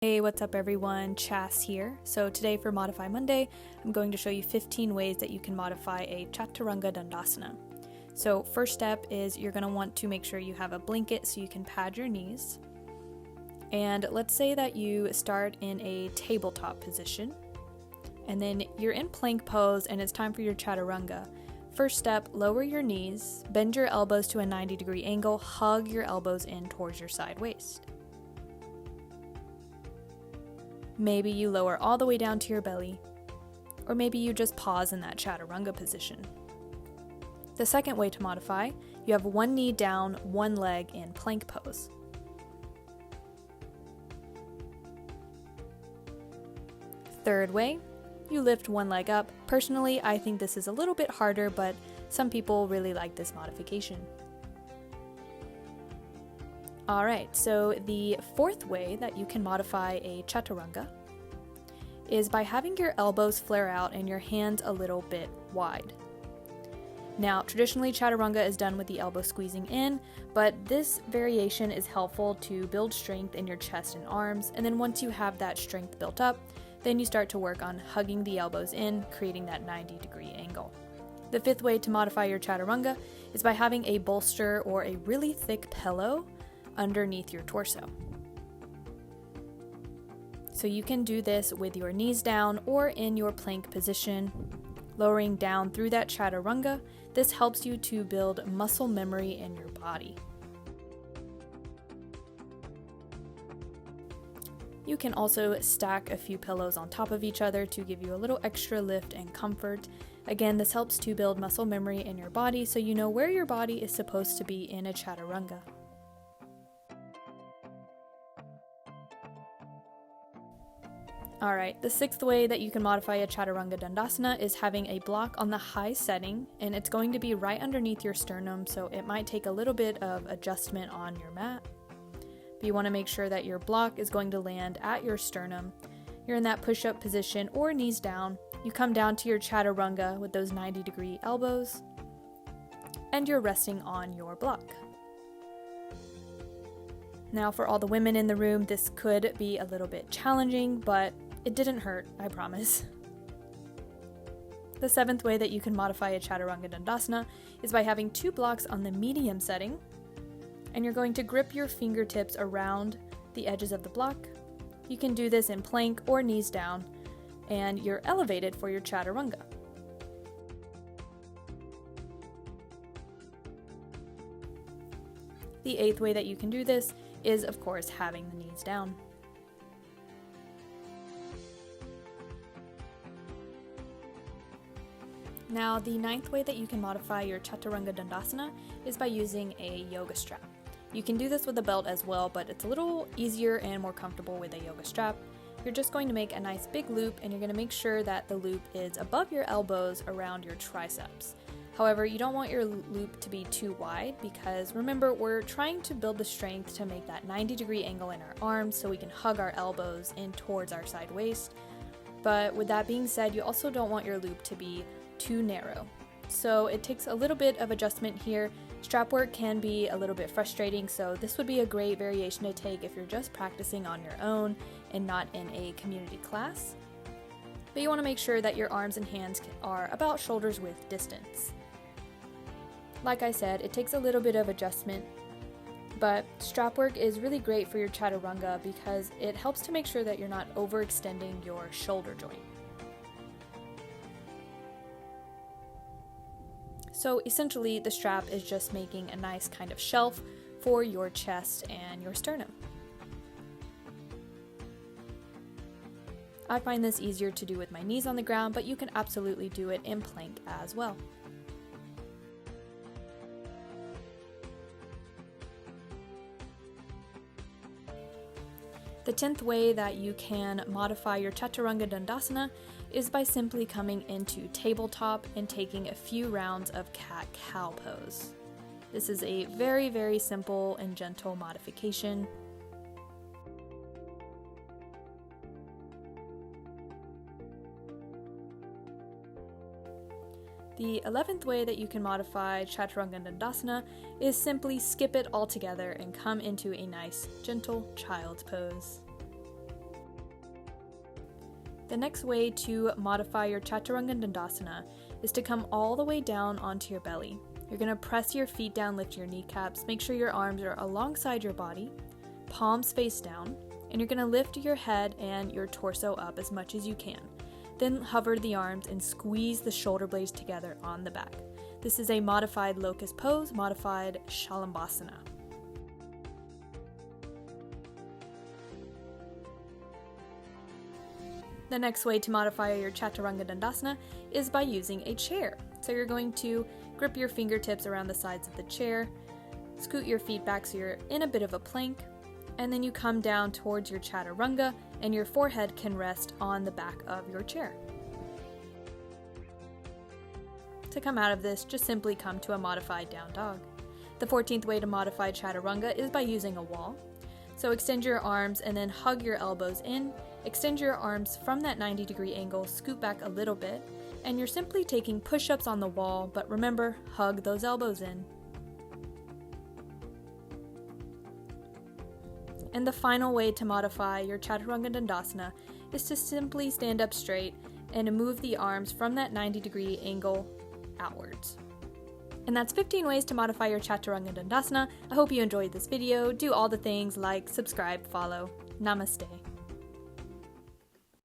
Hey, what's up everyone? Chas here. So today for Modify Monday, I'm going to show you 15 ways that you can modify a Chaturanga Dandasana. So first step is you're going to want to make sure you have a blanket so you can pad your knees. And let's say that you start in a tabletop position, and then you're in plank pose and it's time for your Chaturanga. First step, lower your knees, bend your elbows to a 90-degree angle, hug your elbows in towards your side waist. Maybe you lower all the way down to your belly, or maybe you just pause in that Chaturanga position. The second way to modify, you have one knee down, one leg in plank pose. Third way, you lift one leg up. Personally, I think this is a little bit harder, but some people really like this modification. Alright, so the fourth way that you can modify a Chaturanga is by having your elbows flare out and your hands a little bit wide. Now, traditionally Chaturanga is done with the elbow squeezing in, but this variation is helpful to build strength in your chest and arms, and then once you have that strength built up, then you start to work on hugging the elbows in, creating that 90-degree angle. The fifth way to modify your Chaturanga is by having a bolster or a really thick pillow underneath your torso. So you can do this with your knees down or in your plank position, lowering down through that Chaturanga. This helps you to build muscle memory in your body. You can also stack a few pillows on top of each other to give you a little extra lift and comfort. Again, this helps to build muscle memory in your body so you know where your body is supposed to be in a Chaturanga. Alright, the sixth way that you can modify a Chaturanga Dandasana is having a block on the high setting, and it's going to be right underneath your sternum, so it might take a little bit of adjustment on your mat. But you want to make sure that your block is going to land at your sternum. You're in that push-up position or knees down. You come down to your Chaturanga with those 90-degree elbows, and you're resting on your block. Now for all the women in the room, this could be a little bit challenging, but it didn't hurt, I promise. The seventh way that you can modify a Chaturanga Dandasana is by having two blocks on the medium setting, and you're going to grip your fingertips around the edges of the block. You can do this in plank or knees down, and you're elevated for your Chaturanga. The eighth way that you can do this is, of course, having the knees down. Now, the ninth way that you can modify your Chaturanga Dandasana is by using a yoga strap. You can do this with a belt as well, but it's a little easier and more comfortable with a yoga strap. You're just going to make a nice big loop, and you're going to make sure that the loop is above your elbows around your triceps. However, you don't want your loop to be too wide because remember, we're trying to build the strength to make that 90-degree angle in our arms so we can hug our elbows in towards our side waist. But with that being said, you also don't want your loop to be too narrow. So it takes a little bit of adjustment here. Strap work can be a little bit frustrating, so this would be a great variation to take if you're just practicing on your own and not in a community class. But you want to make sure that your arms and hands are about shoulders width distance. Like I said, it takes a little bit of adjustment, but strap work is really great for your Chaturanga because it helps to make sure that you're not overextending your shoulder joint. So essentially, the strap is just making a nice kind of shelf for your chest and your sternum. I find this easier to do with my knees on the ground, but you can absolutely do it in plank as well. The 10th way that you can modify your Chaturanga Dandasana is by simply coming into tabletop and taking a few rounds of cat-cow pose. This is a very, very simple and gentle modification. The 11th way that you can modify Chaturanga Dandasana is simply skip it altogether and come into a nice, gentle child's pose. The next way to modify your Chaturanga Dandasana is to come all the way down onto your belly. You're going to press your feet down, lift your kneecaps, make sure your arms are alongside your body, palms face down, and you're going to lift your head and your torso up as much as you can. Then hover the arms and squeeze the shoulder blades together on the back. This is a modified locust pose, modified Shalambhasana. The next way to modify your Chaturanga Dandasana is by using a chair. So you're going to grip your fingertips around the sides of the chair, scoot your feet back so you're in a bit of a plank, and then you come down towards your Chaturanga and your forehead can rest on the back of your chair. To come out of this, just simply come to a modified down dog. The 14th way to modify Chaturanga is by using a wall. So extend your arms and then hug your elbows in, extend your arms from that 90-degree angle, scoot back a little bit, and you're simply taking push-ups on the wall, but remember, hug those elbows in. And the final way to modify your Chaturanga Dandasana is to simply stand up straight and move the arms from that 90-degree angle outwards. And that's 15 ways to modify your Chaturanga Dandasana. I hope you enjoyed this video. Do all the things like subscribe, follow. Namaste.